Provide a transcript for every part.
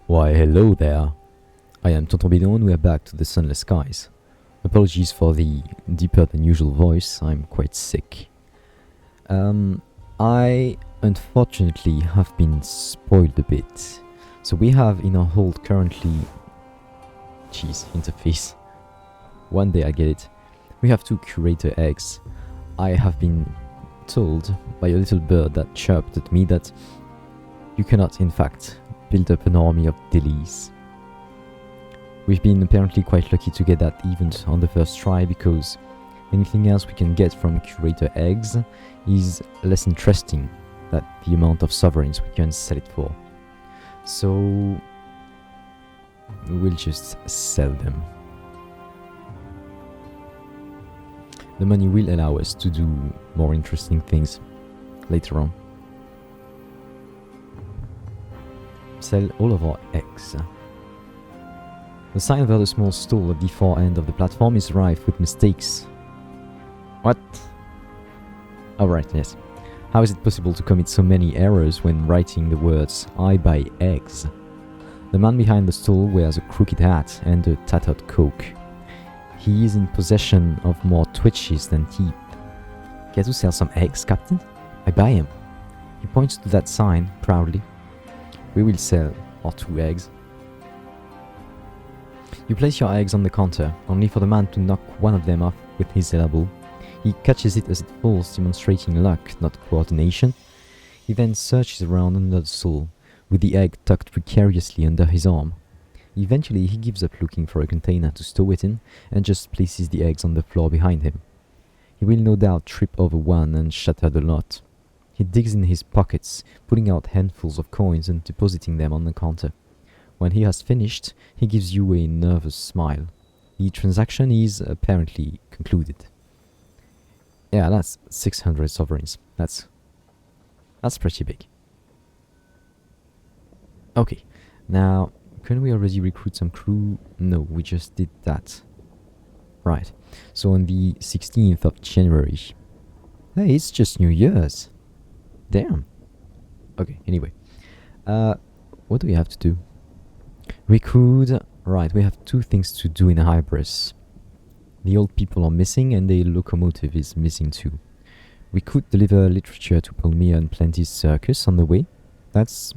Why, hello there. I am Tonton Bidon and we are back to the Sunless skies. Apologies for the deeper than usual voice, I'm quite sick. I unfortunately have been spoiled a bit. So we have in our hold currently... Jeez, interface. One day I get it. We have 2 curator eggs. I have been told by a little bird that chirped at me that you cannot, in fact, build up an army of dillies. We've been apparently quite lucky to get that event on the first try because anything else we can get from curator eggs is less interesting than the amount of sovereigns we can sell it for. So we'll just sell them. The money will allow us to do more interesting things later on. Sell all of our eggs. The sign over the small stall at the far end of the platform is rife with mistakes. What? Oh right, yes. How is it possible to commit so many errors when writing the words "I buy eggs"? The man behind the stall wears a crooked hat and a tattered coat. He is in possession of more twitches than teeth. Care to sell some eggs, Captain? I buy 'em. He points to that sign proudly. We will sell our 2 eggs. You place your eggs on the counter, only for the man to knock one of them off with his elbow. He catches it as it falls, demonstrating luck, not coordination. He then searches around under the stall, with the egg tucked precariously under his arm. Eventually, he gives up looking for a container to stow it in, and just places the eggs on the floor behind him. He will no doubt trip over one and shatter the lot. He digs in his pockets, pulling out handfuls of coins and depositing them on the counter. When he has finished, he gives you a nervous smile. The transaction is apparently concluded. Yeah, that's 600 sovereigns. That's pretty big. Okay, now, can we already recruit some crew? No, we just did that. Right, so on the 16th of January. Hey, it's just New Year's. Damn. Okay, anyway. What do we have to do? We could... Right, we have 2 things to do in Hybras. The old people are missing and the locomotive is missing too. We could deliver literature to Palmyra and Plenty's circus on the way. That's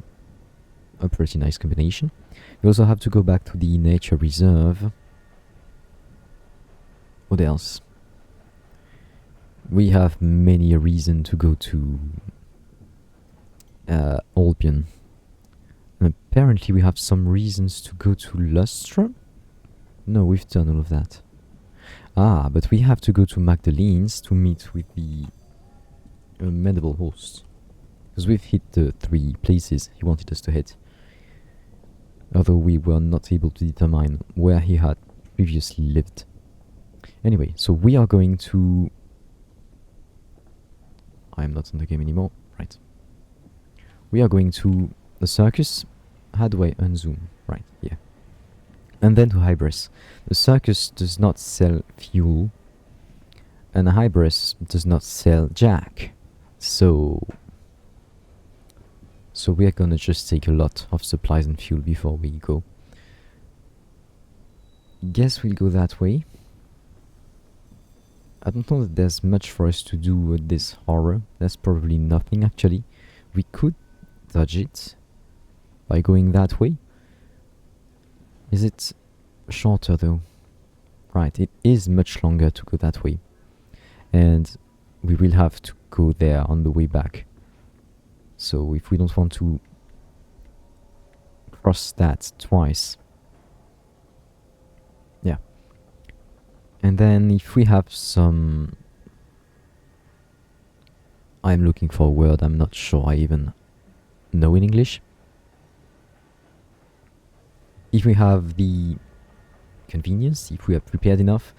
a pretty nice combination. We also have to go back to the nature reserve. What else? We have many a reason to go to Albion. And apparently we have some reasons to go to Lustra? No, we've done all of that. Ah, but we have to go to Magdalene's to meet with the mandible host. Because we've hit the 3 places he wanted us to hit. Although we were not able to determine where he had previously lived. Anyway, so we are going to... I am not in the game anymore. Right. We are going to the circus. How do I unzoom? Right, yeah. And then to Hybras. The circus does not sell fuel. And Hybras does not sell jack. So we are gonna just take a lot of supplies and fuel before we go. Guess we'll go that way. I don't know that there's much for us to do with this horror. There's probably nothing actually. We could dodge it by going that way. Is it shorter though? Right, it is much longer to go that way. And we will have to go there on the way back. So if we don't want to cross that twice. Yeah. And then if we have some... I'm looking for a word I'm not sure I even know in English. If we have the convenience, if we are prepared enough,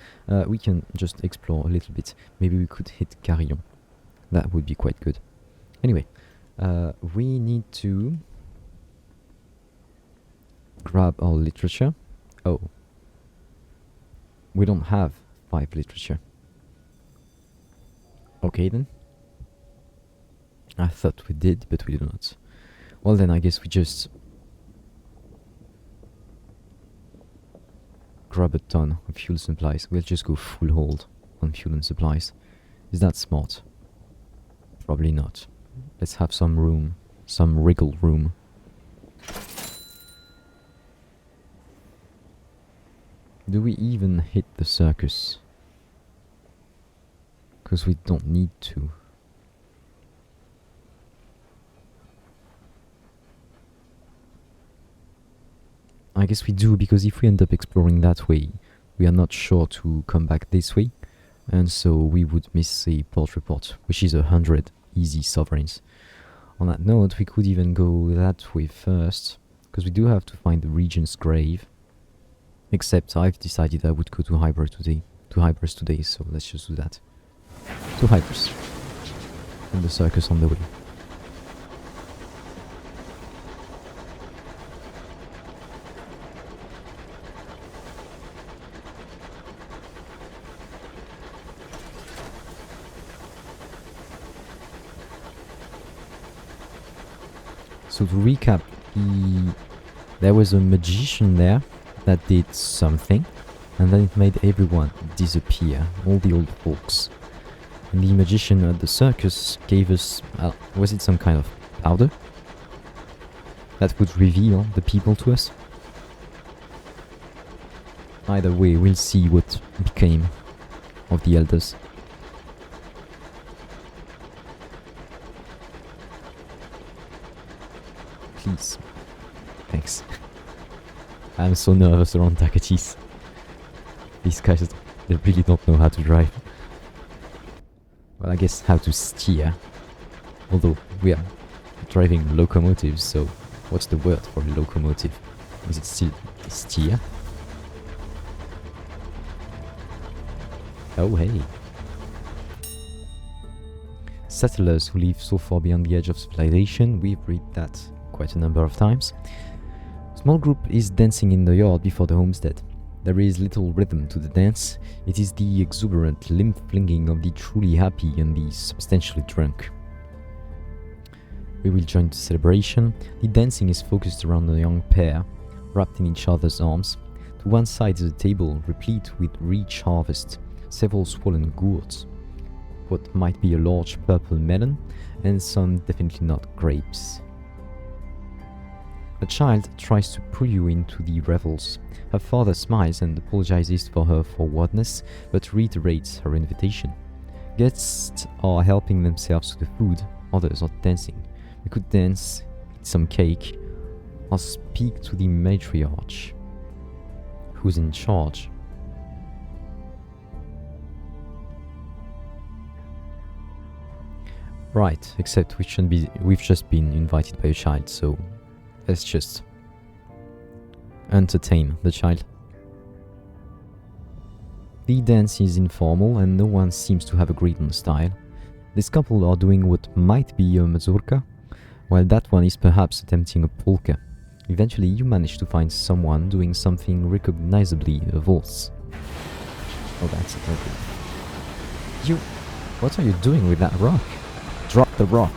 we can just explore a little bit. Maybe we could hit Carillon. That would be quite good. Anyway, we need to grab our literature. Oh. We don't have 5 literature. Okay then. I thought we did, but we do not. Well then, I guess we just grab a ton of fuel supplies. We'll just go full hold on fuel and supplies. Is that smart? Probably not. Let's have some room. Some wriggle room. Do we even hit the circus? Because we don't need to. I guess we do, because if we end up exploring that way, we are not sure to come back this way, and so we would miss a port report, which is 100 easy sovereigns. On that note, we could even go that way first, because we do have to find the regent's grave. Except I've decided I would go to Hybras today, so let's just do that. To Hybras. And the circus on the way. So to recap, there was a magician there that did something, and then it made everyone disappear, all the old folks. And the magician at the circus gave us, was it some kind of powder? That would reveal the people to us? Either way, we'll see what became of the elders. Please. Thanks. I'm so nervous around Takatis. These guys, they really don't know how to drive. Well, I guess how to steer. Although, we are driving locomotives, so what's the word for locomotive? Is it still steer? Oh, hey. Settlers who live so far beyond the edge of civilization, we've read that quite a number of times. Small group is dancing in the yard before the homestead. There is little rhythm to the dance. It is the exuberant limb-flinging of the truly happy and the substantially drunk. We will join the celebration. The dancing is focused around a young pair, wrapped in each other's arms. To one side is a table replete with rich harvest, several swollen gourds, what might be a large purple melon, and some definitely not grapes. A child tries to pull you into the revels. Her father smiles and apologizes for her forwardness, but reiterates her invitation. Guests are helping themselves to the food, others are dancing. We could dance, eat some cake, or speak to the matriarch. Who's in charge? Right, except we've just been invited by a child, so let's just entertain the child. The dance is informal and no one seems to have agreed on the style. This couple are doing what might be a mazurka, while that one is perhaps attempting a polka. Eventually you manage to find someone doing something recognizably a waltz. Oh, that's it, okay. What are you doing with that rock? Drop the rock.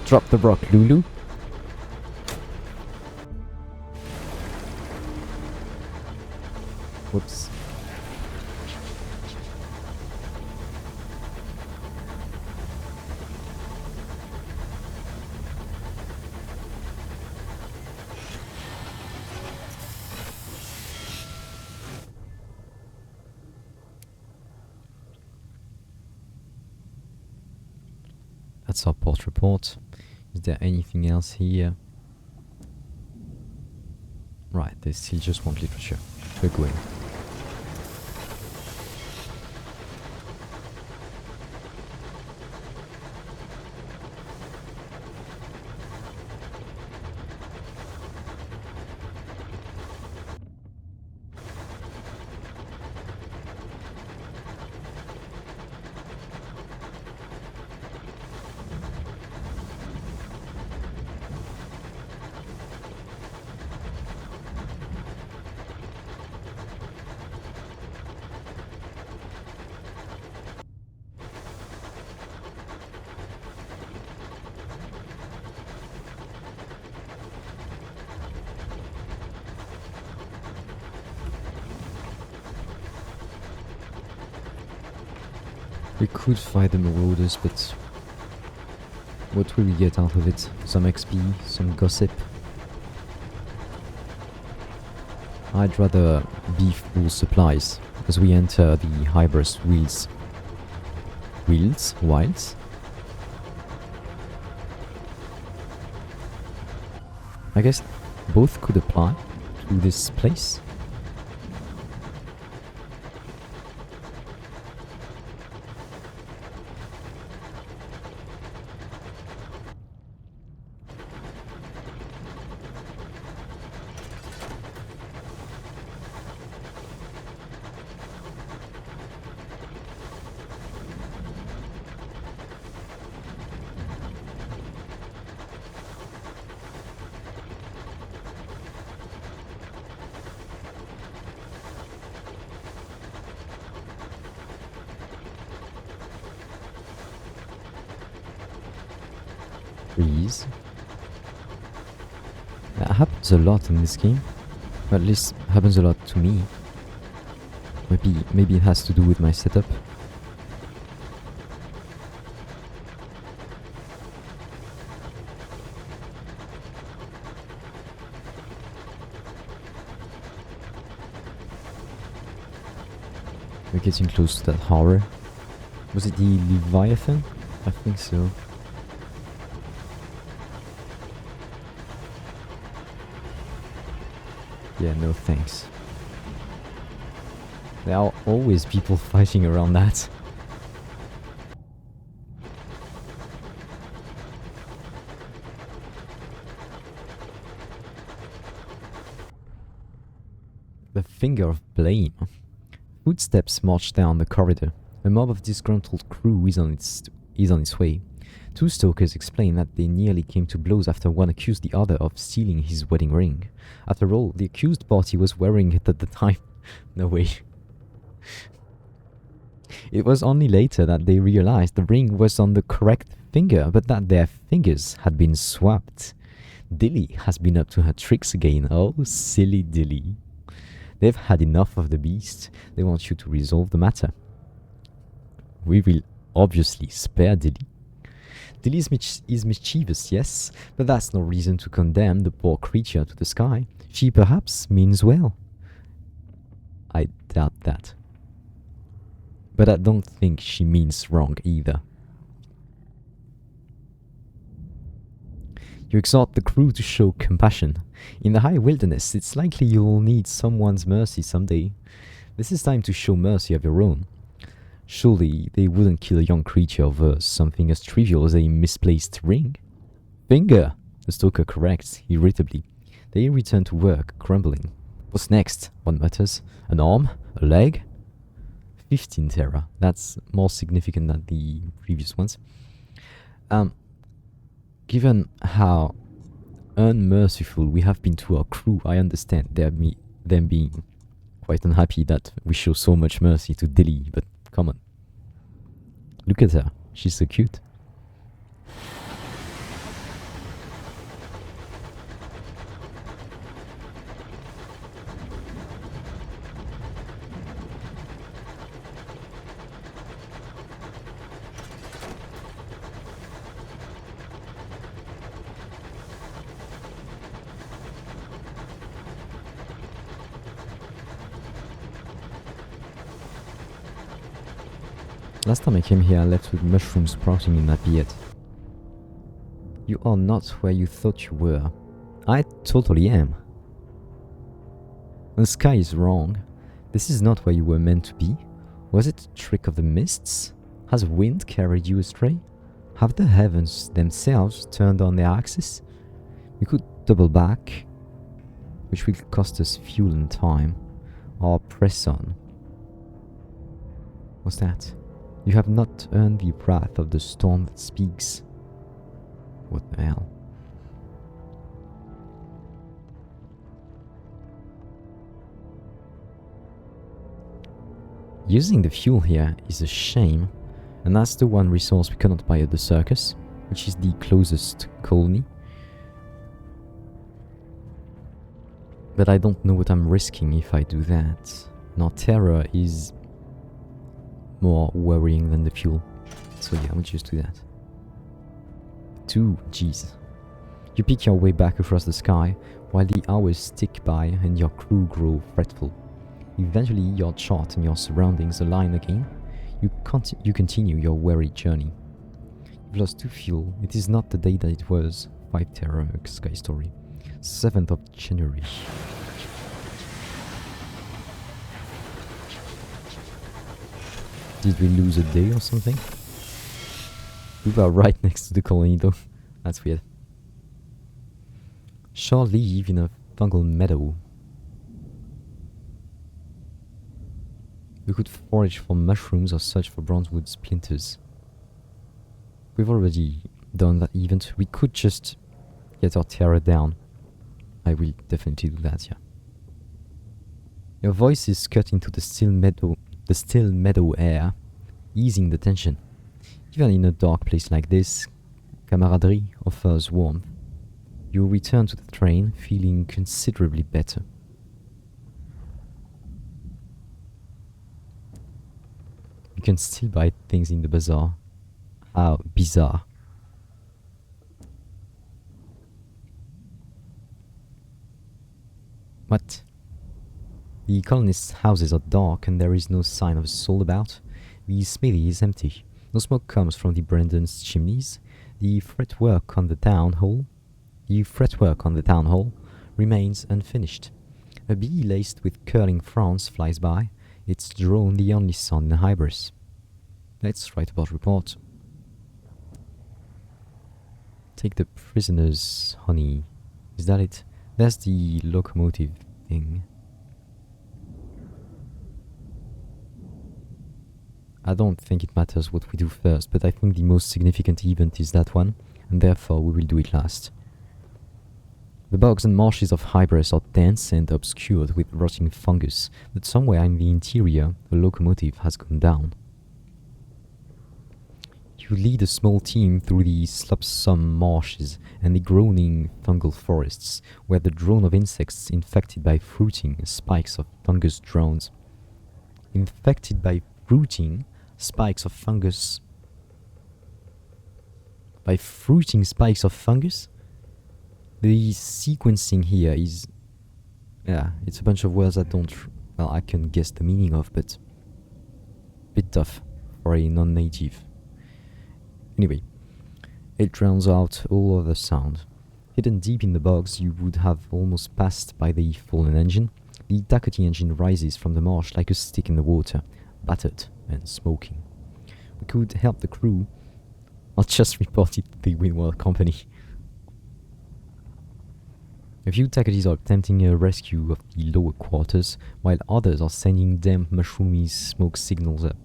Drop the rock, Lulu. Whoops. That's our port report. Is there anything else here? Right, they still just want literature. We're going. We could fight the Marauders, but what will we get out of it? Some XP, some gossip? I'd rather beef full supplies as we enter the Hybras wilds. Wilds? I guess both could apply to this place. Freeze. That happens a lot in this game. Or at least happens a lot to me. Maybe it has to do with my setup. We're getting close to that horror. Was it the Leviathan? I think so. Yeah, no thanks. There are always people fighting around that. The finger of blame. Footsteps march down the corridor. A mob of disgruntled crew is on its way. Two stalkers explain that they nearly came to blows after one accused the other of stealing his wedding ring. After all, the accused party was wearing it at the time. No way. It was only later that they realized the ring was on the correct finger, but that their fingers had been swapped. Dilly has been up to her tricks again. Oh, silly Dilly. They've had enough of the beast. They want you to resolve the matter. We will obviously spare Dilly. Dilly is mischievous, yes, but that's no reason to condemn the poor creature to the sky. She perhaps means well. I doubt that. But I don't think she means wrong either. You exhort the crew to show compassion. In the high wilderness, it's likely you'll need someone's mercy someday. This is time to show mercy of your own. Surely they wouldn't kill a young creature over something as trivial as a misplaced ring? Finger! The stalker corrects, irritably. They return to work, grumbling. What's next? One mutters. An arm? A leg? 15 Terra. That's more significant than the previous ones. Given how unmerciful we have been to our crew, I understand them being quite unhappy that we show so much mercy to Dilly, but come on. Look at her. She's so cute. Last time I came here, I left with mushrooms sprouting in my beard. You are not where you thought you were. I totally am. The sky is wrong. This is not where you were meant to be. Was it a trick of the mists? Has wind carried you astray? Have the heavens themselves turned on their axis? We could double back, which will cost us fuel and time, or press on. What's that? You have not earned the wrath of the storm that speaks. What the hell? Using the fuel here is a shame, and that's the one resource we cannot buy at the circus, which is the closest colony. But I don't know what I'm risking if I do that. Norterra is more worrying than the fuel. So yeah, we'll just do that. 2 Gs. You pick your way back across the sky, while the hours tick by and your crew grow fretful. Eventually, your chart and your surroundings align again. You continue your weary journey. You've lost 2 fuel. It is not the day that it was. 5 Terror Sky Story. 7th of January. Did we lose a day or something? We were right next to the colony though. That's weird. Short leave in a fungal meadow. We could forage for mushrooms or search for bronzewood splinters. We've already done that event. We could just get our terror down. I will definitely do that, yeah. Your voice is cut into the still meadow air, easing the tension. Even in a dark place like this, camaraderie offers warmth. You return to the train, feeling considerably better. You can still buy things in the bazaar. How bizarre. What? The colonists' houses are dark and there is no sign of a soul about. The smithy is empty. No smoke comes from the Brandon's chimneys. The fretwork on the town hall remains unfinished. A bee laced with curling fronds flies by. Its drone the only sound in Hybras. Let's write about report. Take the prisoners, honey. Is that it? That's the locomotive thing. I don't think it matters what we do first, but I think the most significant event is that one, and therefore we will do it last. The bogs and marshes of Hybras are dense and obscured with rotting fungus, but somewhere in the interior the locomotive has gone down. You lead a small team through the slopsome marshes and the groaning fungal forests, where the drone of insects infected by fruiting spikes of fungus drones. Infected by fruiting spikes of fungus. By fruiting spikes of fungus? The sequencing here is... yeah, it's a bunch of words that don't... well, I can guess the meaning of, but... bit tough for a non-native. Anyway, it drowns out all other sound. Hidden deep in the bogs, you would have almost passed by the fallen engine. The Takati engine rises from the marsh like a stick in the water, battered and smoking. We could help the crew, or just report it to the Windward Company. A few Takatis are attempting a rescue of the lower quarters, while others are sending damp mushroomy smoke signals up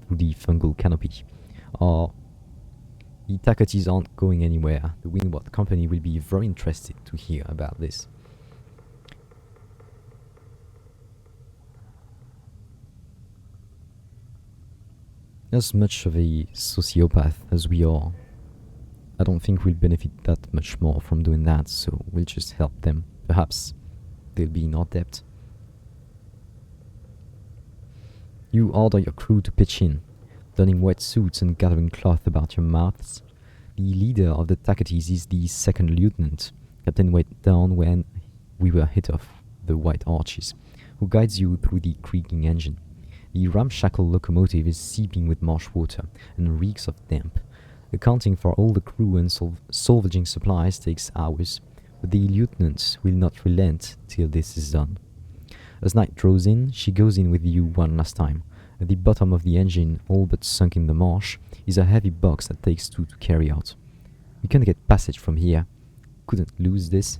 through the fungal canopy. The Takatis aren't going anywhere. The Windward Company will be very interested to hear about this. As much of a sociopath as we are, I don't think we'll benefit that much more from doing that, so we'll just help them. Perhaps they'll be in our debt. You order your crew to pitch in, donning wetsuits and gathering cloth about your mouths. The leader of the Takatis is the second lieutenant, Captain Wet Down when we were hit off the White Arches, who guides you through the creaking engine. The ramshackle locomotive is seeping with marsh water and reeks of damp. Accounting for all the crew and salvaging supplies takes hours, but the lieutenant will not relent till this is done. As night draws in, she goes in with you one last time. At the bottom of the engine, all but sunk in the marsh, is a heavy box that takes 2 to carry out. We can get passage from here. Couldn't lose this.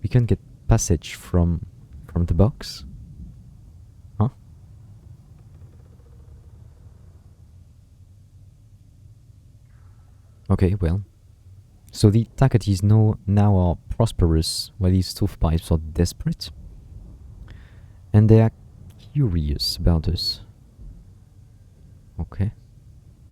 We can get passage from the box? Huh? Okay, well. So the Takatis now are prosperous, while these stovepipes are desperate. And they are curious about us. Okay.